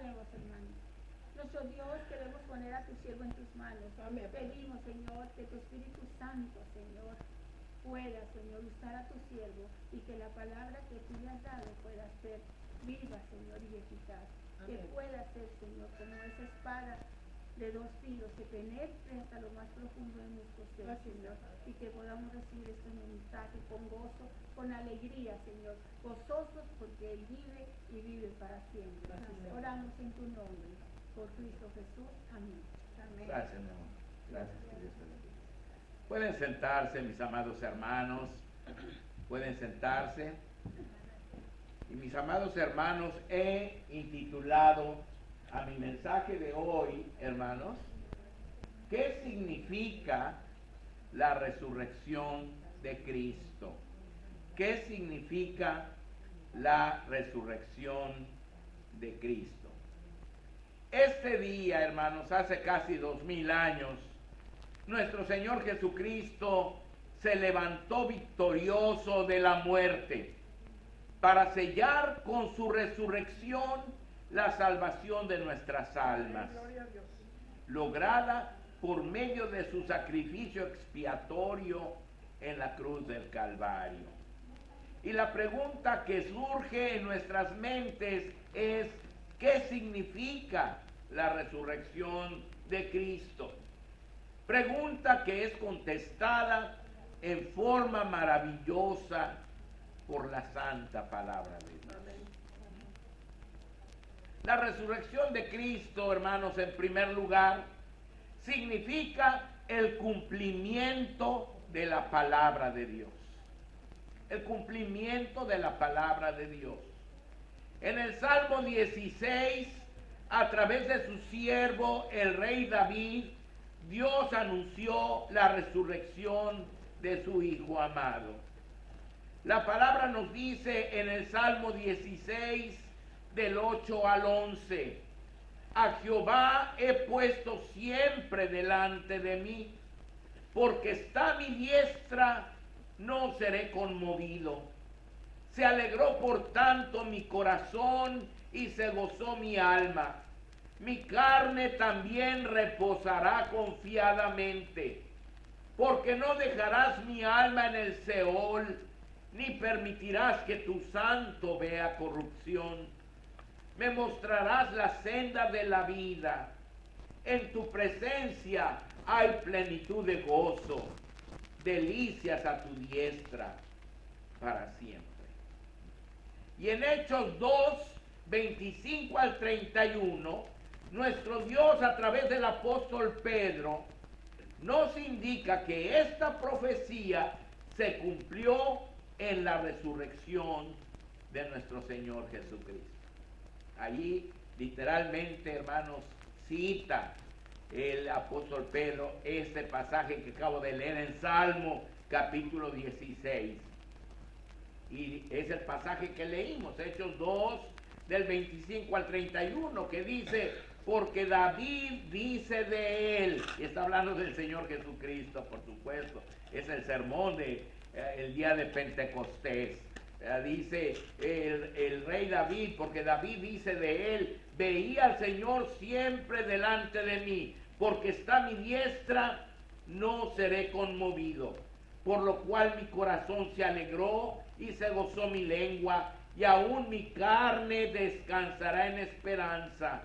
nuevos, hermanos. Nuestro Dios, queremos poner a tu siervo en tus manos. Amén. Pedimos, Señor, que tu Espíritu Santo, Señor, pueda, Señor, usar a tu siervo y que la palabra que tú le has dado pueda ser viva, Señor, y eficaz. Amén. Que pueda ser, Señor, como esa espada de dos filos que penetre hasta lo más profundo de nuestro ser, Señor, y que podamos recibir este mensaje con gozo, con alegría, Señor, gozosos porque Él vive y vive para siempre. Oramos en tu nombre, por Cristo Jesús. Amén. Amén. Gracias, mi amor. Gracias, que Dios te bendiga. Pueden sentarse, mis amados hermanos. Pueden sentarse. Y mis amados hermanos, he intitulado a mi mensaje de hoy, hermanos, ¿qué significa la resurrección de Cristo? ¿Qué significa la resurrección de Cristo? Este día, hermanos, hace casi 2000 años, nuestro Señor Jesucristo se levantó victorioso de la muerte para sellar con su resurrección la salvación de nuestras almas, lograda por medio de su sacrificio expiatorio en la cruz del Calvario. Y la pregunta que surge en nuestras mentes es: ¿qué significa la resurrección de Cristo? Pregunta que es contestada en forma maravillosa por la santa palabra de Dios. La resurrección de Cristo, hermanos, en primer lugar, significa el cumplimiento de la palabra de Dios. El cumplimiento de la palabra de Dios. En el Salmo 16, a través de su siervo, el rey David, Dios anunció la resurrección de su Hijo amado. La palabra nos dice en el Salmo 16, del 8 al 11, a Jehová he puesto siempre delante de mí, porque está a mi diestra, no seré conmovido. Se alegró por tanto mi corazón y se gozó mi alma. Mi carne también reposará confiadamente, porque no dejarás mi alma en el Seol, ni permitirás que tu santo vea corrupción. Me mostrarás la senda de la vida. En tu presencia hay plenitud de gozo, delicias a tu diestra para siempre. Y en Hechos 2, 25 al 31, nuestro Dios, a través del apóstol Pedro, nos indica que esta profecía se cumplió en la resurrección de nuestro Señor Jesucristo. Allí literalmente, hermanos, cita el apóstol Pedro este pasaje que acabo de leer en Salmo capítulo 16. Y es el pasaje que leímos, Hechos 2, del 25 al 31, que dice: porque David dice de él, y está hablando del Señor Jesucristo, por supuesto, es el sermón el día de Pentecostés. Dice el rey David, porque David dice de él: veía al Señor siempre delante de mí, porque está a mi diestra, no seré conmovido. Por lo cual mi corazón se alegró y se gozó mi lengua, y aún mi carne descansará en esperanza,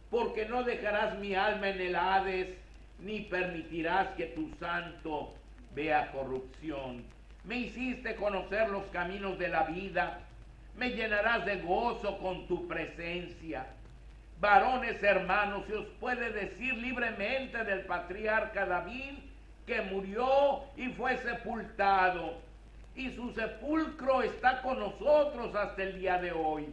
porque no dejarás mi alma en el Hades, ni permitirás que tu santo vea corrupción. Me hiciste conocer los caminos de la vida, me llenarás de gozo con tu presencia. Varones hermanos, se os puede decir libremente del patriarca David, que murió y fue sepultado, y su sepulcro está con nosotros hasta el día de hoy.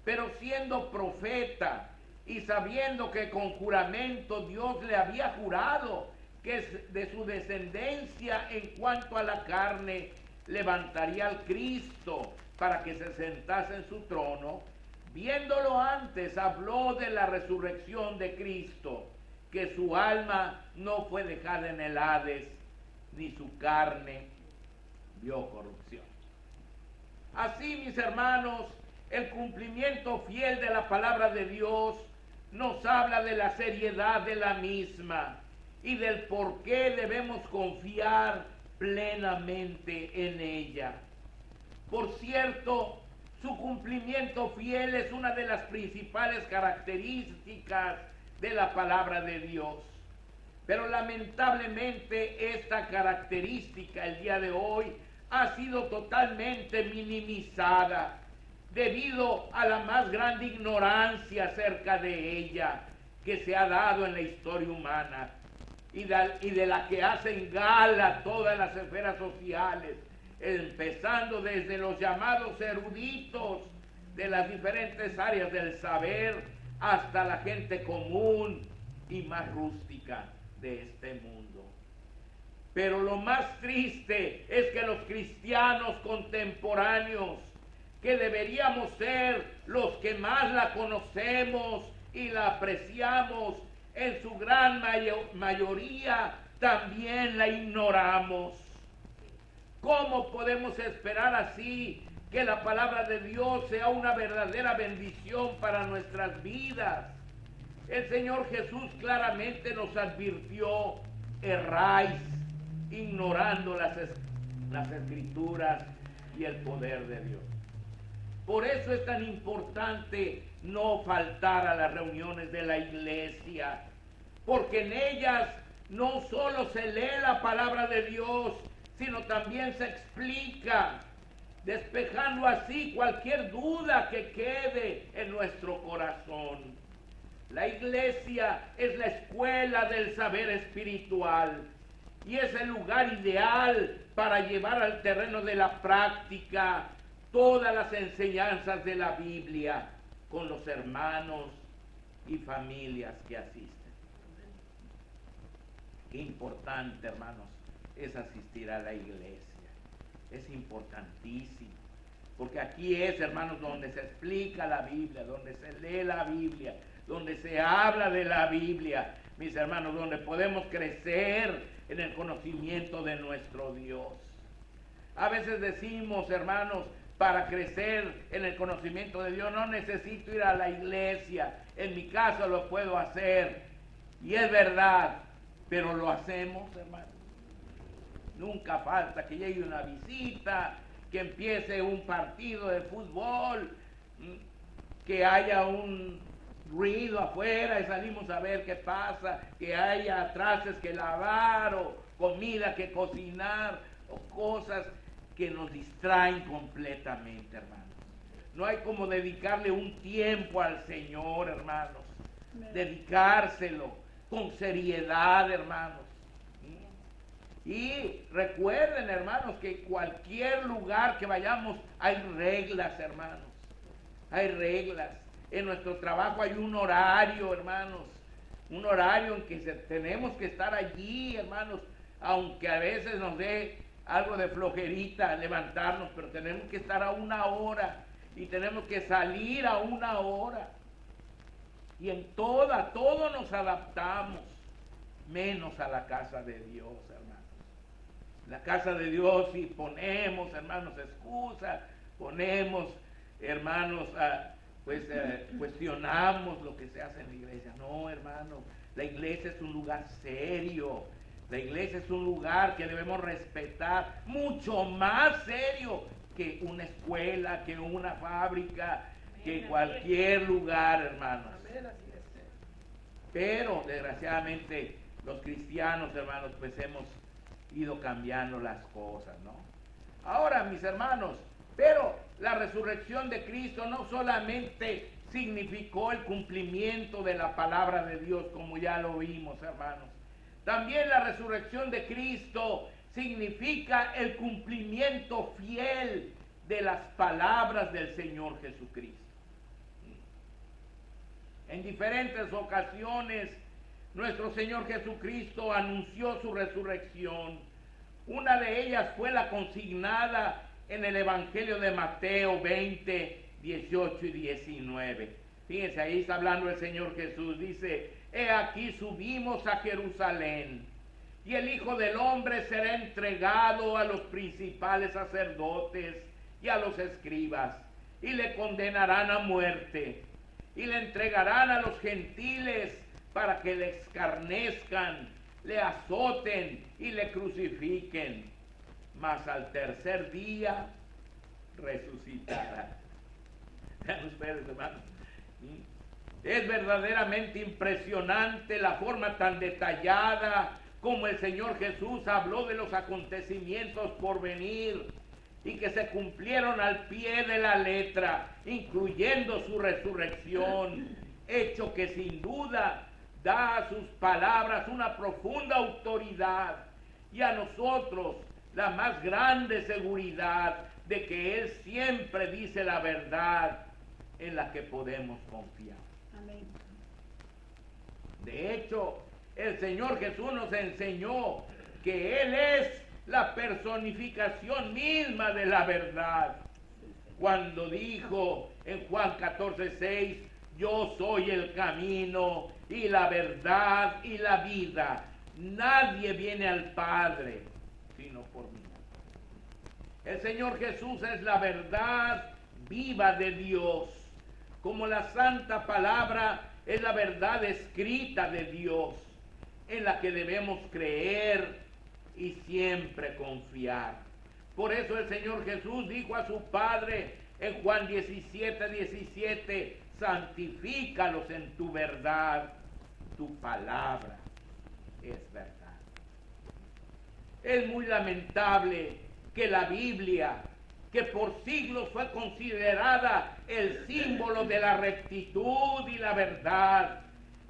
Pero siendo profeta y sabiendo que con juramento Dios le había jurado que de su descendencia en cuanto a la carne levantaría al Cristo para que se sentase en su trono, viéndolo antes habló de la resurrección de Cristo, que su alma no fue dejada en el Hades, ni su carne vio corrupción. Así, mis hermanos, el cumplimiento fiel de la palabra de Dios nos habla de la seriedad de la misma y del por qué debemos confiar plenamente en ella. Por cierto, su cumplimiento fiel es una de las principales características de la palabra de Dios. Pero lamentablemente esta característica el día de hoy ha sido totalmente minimizada debido a la más grande ignorancia acerca de ella que se ha dado en la historia humana y de la que hacen gala todas las esferas sociales, empezando desde los llamados eruditos de las diferentes áreas del saber hasta la gente común y más rústica de este mundo. Pero lo más triste es que los cristianos contemporáneos, que deberíamos ser los que más la conocemos y la apreciamos, en su gran mayoría también la ignoramos. ¿Cómo podemos esperar así que la palabra de Dios sea una verdadera bendición para nuestras vidas? El Señor Jesús claramente nos advirtió: erráis ignorando las escrituras y el poder de Dios. Por eso es tan importante no faltar a las reuniones de la iglesia, porque en ellas no solo se lee la palabra de Dios, sino también se explica, despejando así cualquier duda que quede en nuestro corazón. La iglesia es la escuela del saber espiritual y es el lugar ideal para llevar al terreno de la práctica todas las enseñanzas de la Biblia con los hermanos y familias que asisten. Qué importante, hermanos, es asistir a la iglesia. Es importantísimo, porque aquí es, hermanos, donde se explica la Biblia, donde se lee la Biblia, donde se habla de la Biblia, mis hermanos, donde podemos crecer en el conocimiento de nuestro Dios. A veces decimos, hermanos, para crecer en el conocimiento de Dios no necesito ir a la iglesia, en mi caso lo puedo hacer, y es verdad, pero lo hacemos, hermanos. Nunca falta que llegue una visita, que empiece un partido de fútbol, que haya un ruido afuera y salimos a ver qué pasa, que haya trastes que lavar o comida que cocinar o cosas que nos distraen completamente, hermanos. No hay como dedicarle un tiempo al Señor, hermanos. Dedicárselo con seriedad, hermanos. Y recuerden, hermanos, que cualquier lugar que vayamos hay reglas, hermanos. Hay reglas. En nuestro trabajo hay un horario, hermanos. Un horario en que tenemos que estar allí, hermanos. Aunque a veces nos dé algo de flojerita levantarnos, pero tenemos que estar a una hora. Y tenemos que salir a una hora. Y en todo nos adaptamos. Menos a la casa de Dios, hermanos. La casa de Dios, si ponemos, hermanos, excusas, ponemos, hermanos, cuestionamos lo que se hace en la iglesia. No, hermano, la iglesia es un lugar serio. La iglesia es un lugar que debemos respetar, mucho más serio que una escuela, que una fábrica, que cualquier lugar, hermanos. Pero, desgraciadamente, los cristianos, hermanos, pues hemos ido cambiando las cosas, ¿no? Ahora, mis hermanos, pero la resurrección de Cristo no solamente significó el cumplimiento de la palabra de Dios, como ya lo vimos, hermanos. También la resurrección de Cristo significa el cumplimiento fiel de las palabras del Señor Jesucristo. En diferentes ocasiones, nuestro Señor Jesucristo anunció su resurrección. Una de ellas fue la consignada en el Evangelio de Mateo 20, 18 y 19. Fíjense, ahí está hablando el Señor Jesús. Dice: he aquí subimos a Jerusalén, y el Hijo del Hombre será entregado a los principales sacerdotes y a los escribas, y le condenarán a muerte, y le entregarán a los gentiles para que le escarnezcan, le azoten y le crucifiquen, mas al tercer día resucitará. Vean ustedes, hermanos, es verdaderamente impresionante la forma tan detallada como el Señor Jesús habló de los acontecimientos por venir y que se cumplieron al pie de la letra, incluyendo su resurrección, hecho que sin duda da a sus palabras una profunda autoridad y a nosotros la más grande seguridad de que Él siempre dice la verdad en la que podemos confiar. Amén. De hecho, el Señor Jesús nos enseñó que Él es la personificación misma de la verdad. Cuando dijo en Juan 14:6, yo soy el camino y la verdad y la vida. Nadie viene al Padre sino por mí. El Señor Jesús es la verdad viva de Dios, como la santa palabra es la verdad escrita de Dios, en la que debemos creer y siempre confiar. Por eso el Señor Jesús dijo a su Padre en Juan 17:17, santifícalos en tu verdad, tu palabra es verdad. Es muy lamentable que la Biblia, que por siglos fue considerada el símbolo de la rectitud y la verdad,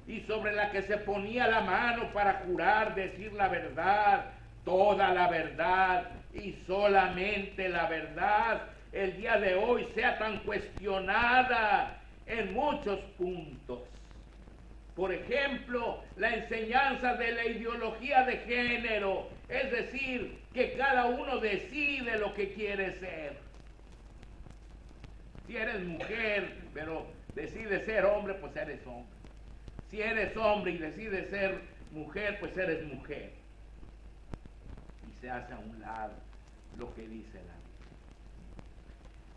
y sobre la que se ponía la mano para jurar decir la verdad, toda la verdad y solamente la verdad, el día de hoy sea tan cuestionada en muchos puntos. Por ejemplo, la enseñanza de la ideología de género, es decir, que cada uno decide lo que quiere ser. Si eres mujer, pero decides ser hombre, pues eres hombre. Si eres hombre y decides ser mujer, pues eres mujer. Y se hace a un lado lo que dice la Biblia.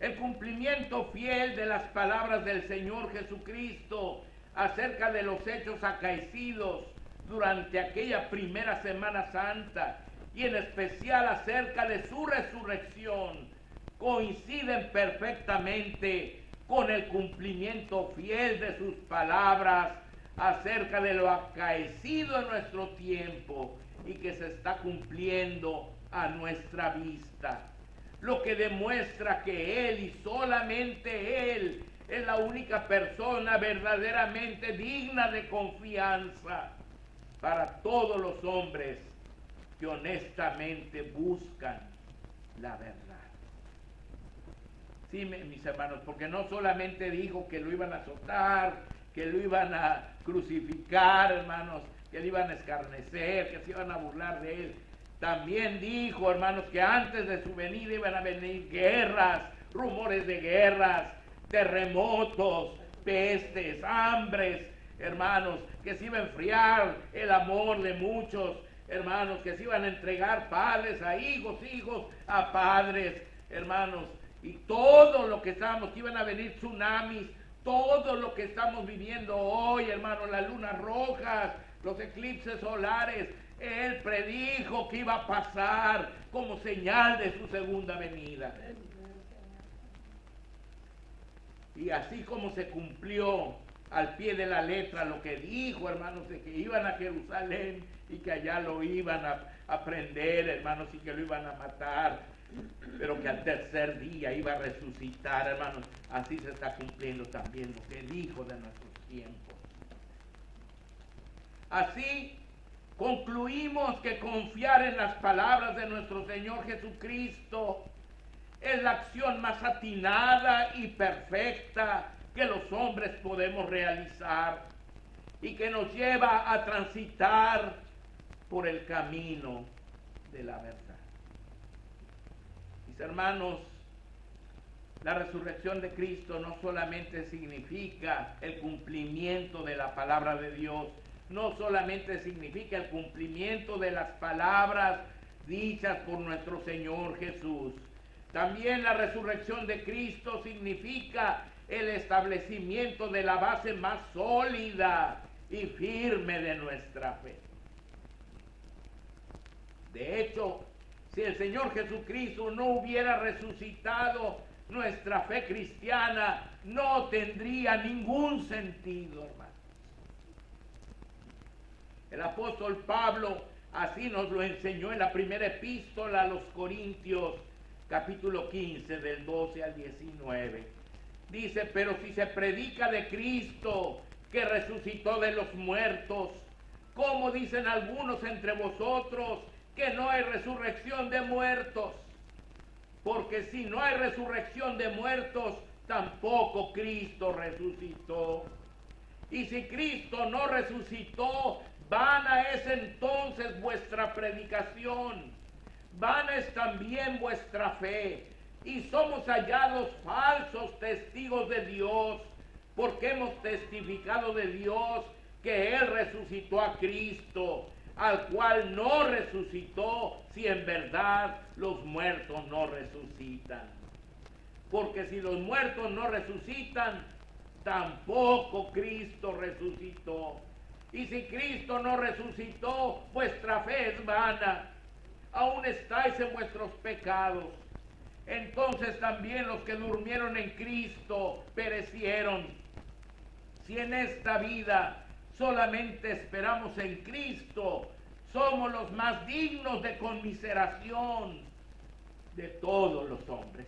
El cumplimiento fiel de las palabras del Señor Jesucristo acerca de los hechos acaecidos durante aquella primera Semana Santa y en especial acerca de su resurrección coinciden perfectamente con el cumplimiento fiel de sus palabras acerca de lo acaecido en nuestro tiempo y que se está cumpliendo a nuestra vista, lo que demuestra que Él y solamente Él es la única persona verdaderamente digna de confianza para todos los hombres que honestamente buscan la verdad. Sí, mis hermanos, porque no solamente dijo que lo iban a azotar, que lo iban a crucificar, hermanos, que le iban a escarnecer, que se iban a burlar de él. También dijo, hermanos, que antes de su venida iban a venir guerras, rumores de guerras, terremotos, pestes, hambres, hermanos, que se iba a enfriar el amor de muchos, hermanos, que se iban a entregar padres a hijos, hijos a padres, hermanos, y todo lo que estábamos, que iban a venir tsunamis, todo lo que estamos viviendo hoy, hermanos, las lunas rojas, los eclipses solares, Él predijo que iba a pasar como señal de su segunda venida. Y así como se cumplió al pie de la letra lo que dijo, hermanos, de que iban a Jerusalén y que allá lo iban a prender, hermanos, y que lo iban a matar, pero que al tercer día iba a resucitar, hermanos. Así se está cumpliendo también lo que dijo de nuestros tiempos. Así concluimos que confiar en las palabras de nuestro Señor Jesucristo es la acción más atinada y perfecta que los hombres podemos realizar y que nos lleva a transitar por el camino de la verdad. Mis hermanos, la resurrección de Cristo no solamente significa el cumplimiento de la palabra de Dios, no solamente significa el cumplimiento de las palabras dichas por nuestro Señor Jesús. También la resurrección de Cristo significa el establecimiento de la base más sólida y firme de nuestra fe. De hecho, si el Señor Jesucristo no hubiera resucitado, nuestra fe cristiana no tendría ningún sentido, hermanos. El apóstol Pablo así nos lo enseñó en la primera epístola a los Corintios, capítulo 15, del 12 al 19. Dice: pero si se predica de Cristo, que resucitó de los muertos, ¿cómo dicen algunos entre vosotros que no hay resurrección de muertos? Porque si no hay resurrección de muertos, tampoco Cristo resucitó. Y si Cristo no resucitó, vana es entonces vuestra predicación, vana es también vuestra fe, y somos hallados falsos testigos de Dios, porque hemos testificado de Dios que Él resucitó a Cristo, al cual no resucitó, si en verdad los muertos no resucitan. Porque si los muertos no resucitan, tampoco Cristo resucitó. Y si Cristo no resucitó, vuestra fe es vana, aún estáis en vuestros pecados. Entonces también los que durmieron en Cristo perecieron. Si en esta vida solamente esperamos en Cristo, somos los más dignos de conmiseración de todos los hombres.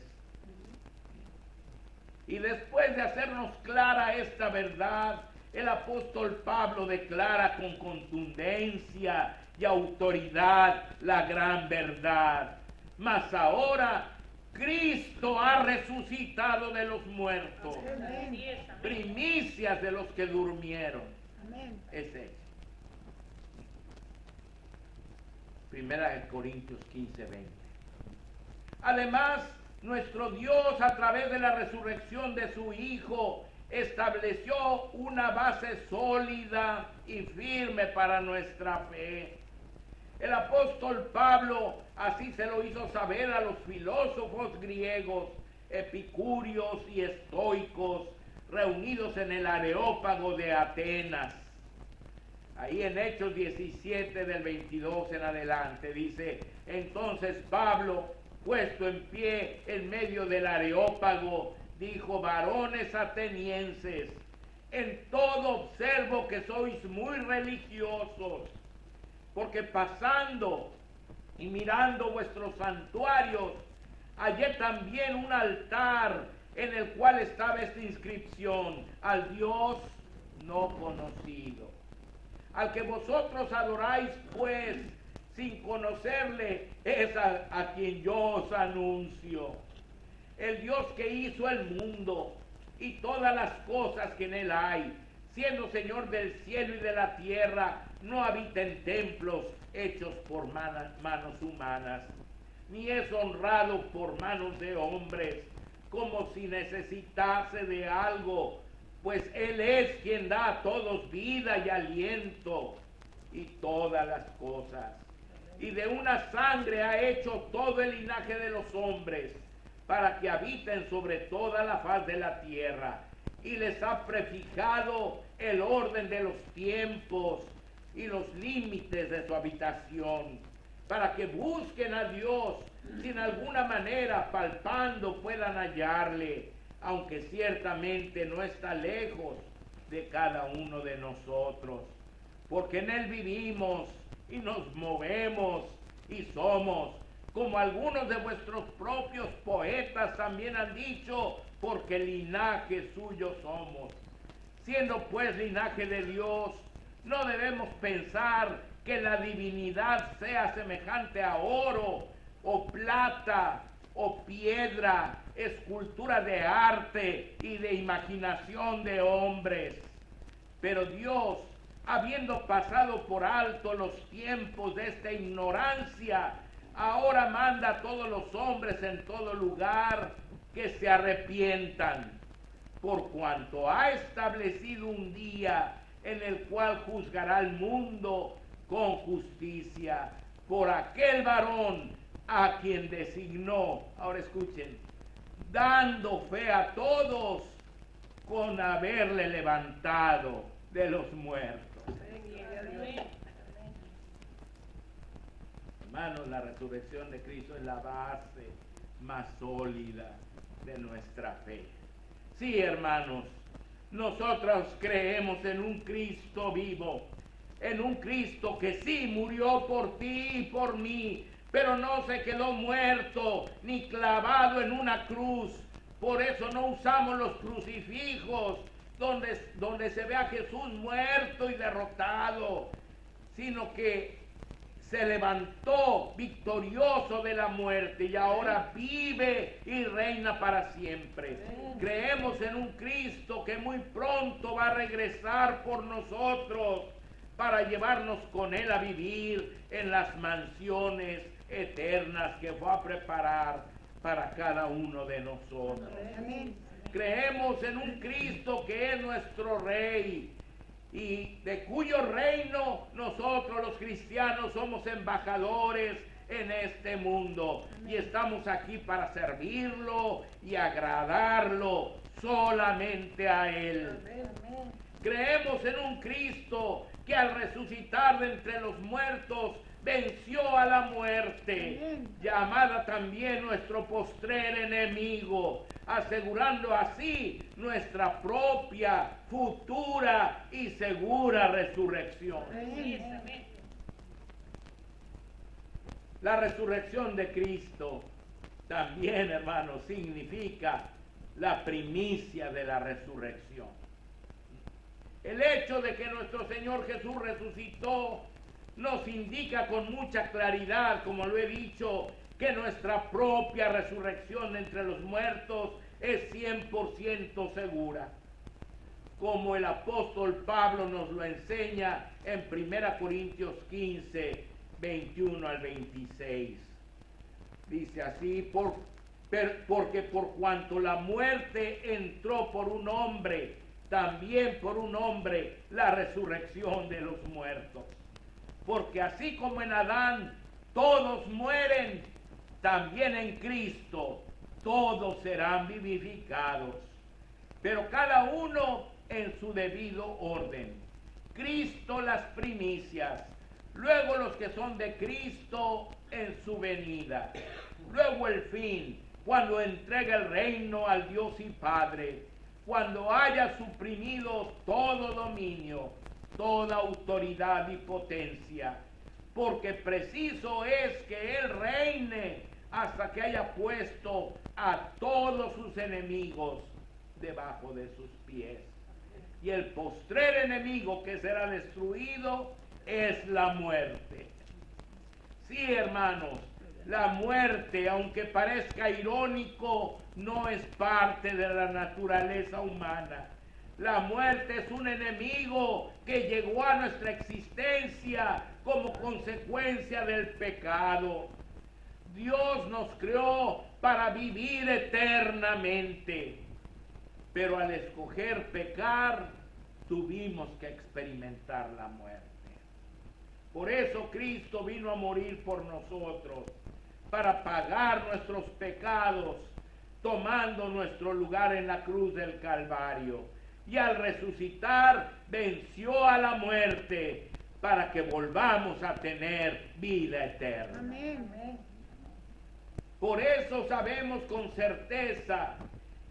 Y después de hacernos clara esta verdad, el apóstol Pablo declara con contundencia y autoridad la gran verdad. Mas ahora Cristo ha resucitado de los muertos, primicias de los que durmieron. Amén. Es hecho. Primera de Corintios 15:20. Además, nuestro Dios, a través de la resurrección de su Hijo, estableció una base sólida y firme para nuestra fe. El apóstol Pablo así se lo hizo saber a los filósofos griegos, epicúreos y estoicos, reunidos en el Areópago de Atenas. Ahí en Hechos 17, del 22 en adelante, dice: entonces Pablo, puesto en pie en medio del Areópago, dijo: varones atenienses, en todo observo que sois muy religiosos, porque pasando y mirando vuestros santuarios, hallé también un altar en el cual estaba esta inscripción: al Dios no conocido. Al que vosotros adoráis, pues, sin conocerle, es a quien yo os anuncio. El Dios que hizo el mundo y todas las cosas que en él hay, siendo Señor del cielo y de la tierra, no habita en templos hechos por manos humanas, ni es honrado por manos de hombres, como si necesitase de algo, pues Él es quien da a todos vida y aliento y todas las cosas. Y de una sangre ha hecho todo el linaje de los hombres, para que habiten sobre toda la faz de la tierra, y les ha prefijado el orden de los tiempos y los límites de su habitación, para que busquen a Dios, si en alguna manera palpando puedan hallarle, aunque ciertamente no está lejos de cada uno de nosotros, porque en él vivimos y nos movemos y somos, como algunos de vuestros propios poetas también han dicho, porque linaje suyo somos. Siendo pues linaje de Dios, no debemos pensar que la divinidad sea semejante a oro o plata o piedra, escultura de arte y de imaginación de hombres. Pero Dios, habiendo pasado por alto los tiempos de esta ignorancia, ahora manda a todos los hombres en todo lugar que se arrepientan, por cuanto ha establecido un día en el cual juzgará al mundo con justicia por aquel varón a quien designó. Ahora escuchen: dando fe a todos con haberle levantado de los muertos. Hermanos, la resurrección de Cristo es la base más sólida de nuestra fe. Sí, hermanos, nosotros creemos en un Cristo vivo, en un Cristo que sí murió por ti y por mí, pero no se quedó muerto ni clavado en una cruz. Por eso no usamos los crucifijos donde se ve a Jesús muerto y derrotado, sino que se levantó victorioso de la muerte y ahora vive y reina para siempre. Creemos en un Cristo que muy pronto va a regresar por nosotros para llevarnos con Él a vivir en las mansiones eternas que va a preparar para cada uno de nosotros. Creemos en un Cristo que es nuestro Rey, y de cuyo reino nosotros los cristianos somos embajadores en este mundo. Y estamos aquí para servirlo y agradarlo solamente a Él. Creemos en un Cristo que al resucitar de entre los muertos venció a la muerte, llamada también nuestro postrer enemigo, asegurando así nuestra propia, futura y segura resurrección. La resurrección de Cristo también, hermanos, significa la primicia de la resurrección. El hecho de que nuestro Señor Jesús resucitó nos indica con mucha claridad, como lo he dicho, que nuestra propia resurrección entre los muertos es 100% segura. Como el apóstol Pablo nos lo enseña en 1 Corintios 15, 21 al 26. Dice así, porque por cuanto la muerte entró por un hombre, también por un hombre la resurrección de los muertos. Porque así como en Adán todos mueren, también en Cristo todos serán vivificados, pero cada uno en su debido orden. Cristo las primicias, luego los que son de Cristo en su venida, luego el fin, cuando entrega el reino al Dios y Padre, cuando haya suprimido todo dominio, toda autoridad y potencia, porque preciso es que Él reine hasta que haya puesto a todos sus enemigos debajo de sus pies. Y el postrer enemigo que será destruido es la muerte. Sí, hermanos, la muerte, aunque parezca irónico, no es parte de la naturaleza humana. La muerte es un enemigo que llegó a nuestra existencia como consecuencia del pecado. Dios nos creó para vivir eternamente, pero al escoger pecar, tuvimos que experimentar la muerte. Por eso Cristo vino a morir por nosotros, para pagar nuestros pecados, tomando nuestro lugar en la cruz del Calvario. Y al resucitar venció a la muerte para que volvamos a tener vida eterna. Amén. Por eso sabemos con certeza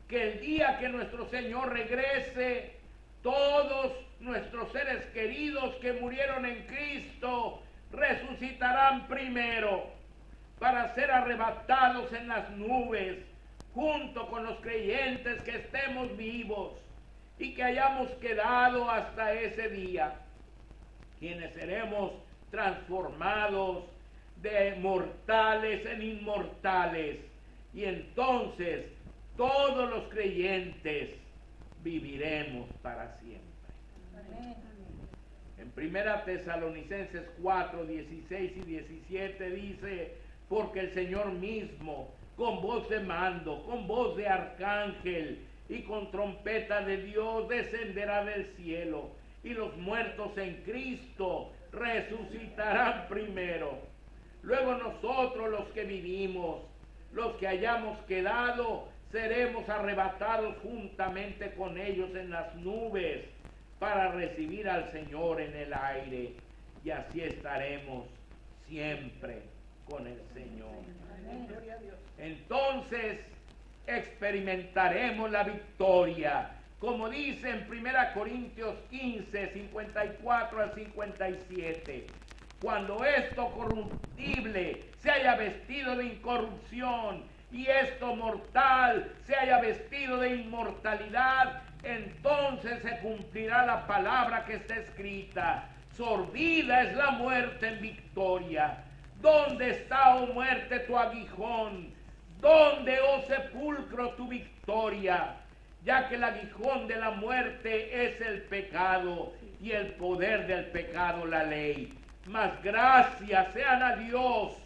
que el día que nuestro Señor regrese, todos nuestros seres queridos que murieron en Cristo resucitarán primero para ser arrebatados en las nubes junto con los creyentes que estemos vivos y que hayamos quedado hasta ese día, quienes seremos transformados de mortales en inmortales, y entonces todos los creyentes viviremos para siempre. Amén. En 1 Tesalonicenses 4, 16 y 17 dice, porque el Señor mismo, con voz de mando, con voz de arcángel y con trompeta de Dios, descenderá del cielo, y los muertos en Cristo resucitarán primero. Luego nosotros, los que vivimos, los que hayamos quedado, seremos arrebatados juntamente con ellos en las nubes para recibir al Señor en el aire, y así estaremos siempre con el Señor. Entonces experimentaremos la victoria, como dice en 1 Corintios 15, 54 al 57. Cuando esto corruptible se haya vestido de incorrupción y esto mortal se haya vestido de inmortalidad, entonces se cumplirá la palabra que está escrita: sorbida es la muerte en victoria. ¿Dónde está, oh muerte, tu aguijón? ¿Dónde, oh sepulcro, tu victoria? Ya que el aguijón de la muerte es el pecado, y el poder del pecado la ley. Mas gracias sean a Dios,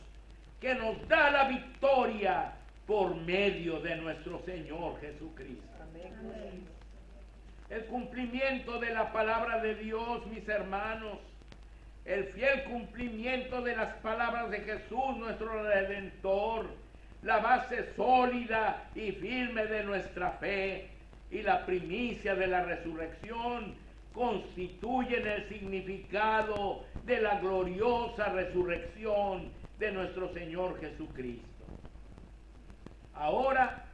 que nos da la victoria por medio de nuestro Señor Jesucristo. Amén. El cumplimiento de la palabra de Dios, mis hermanos, el fiel cumplimiento de las palabras de Jesús, nuestro Redentor, la base sólida y firme de nuestra fe y la primicia de la resurrección, constituyen el significado de la gloriosa resurrección de nuestro Señor Jesucristo. Ahora,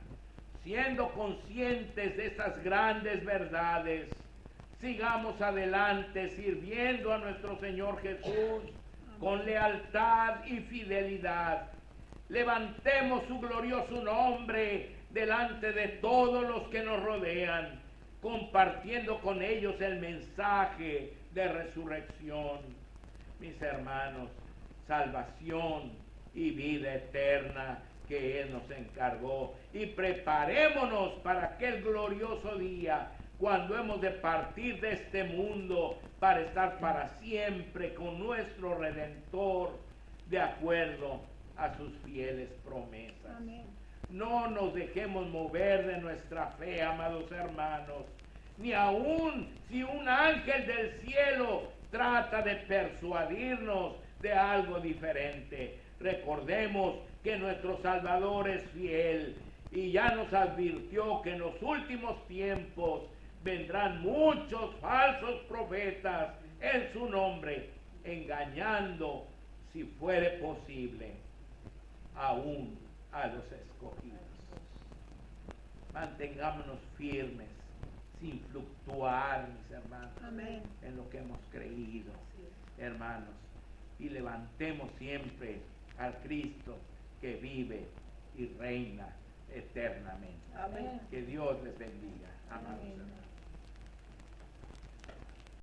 siendo conscientes de estas grandes verdades, sigamos adelante sirviendo a nuestro Señor Jesús con lealtad y fidelidad. Levantemos su glorioso nombre delante de todos los que nos rodean, compartiendo con ellos el mensaje de resurrección. Mis hermanos, salvación y vida eterna que Él nos encargó, y preparémonos para aquel glorioso día cuando hemos de partir de este mundo para estar para siempre con nuestro Redentor, de acuerdo a sus fieles promesas. Amén. No nos dejemos mover de nuestra fe, amados hermanos, ni aun si un ángel del cielo trata de persuadirnos de algo diferente. Recordemos que nuestro Salvador es fiel y ya nos advirtió que en los últimos tiempos vendrán muchos falsos profetas en su nombre, engañando, si fuere posible, aún a los escogidos. Mantengámonos firmes, sin fluctuar, mis hermanos, Amén. en lo que hemos creído, hermanos, y levantemos siempre al Cristo que vive y reina eternamente. Amén. Que Dios les bendiga, amados Amén. hermanos.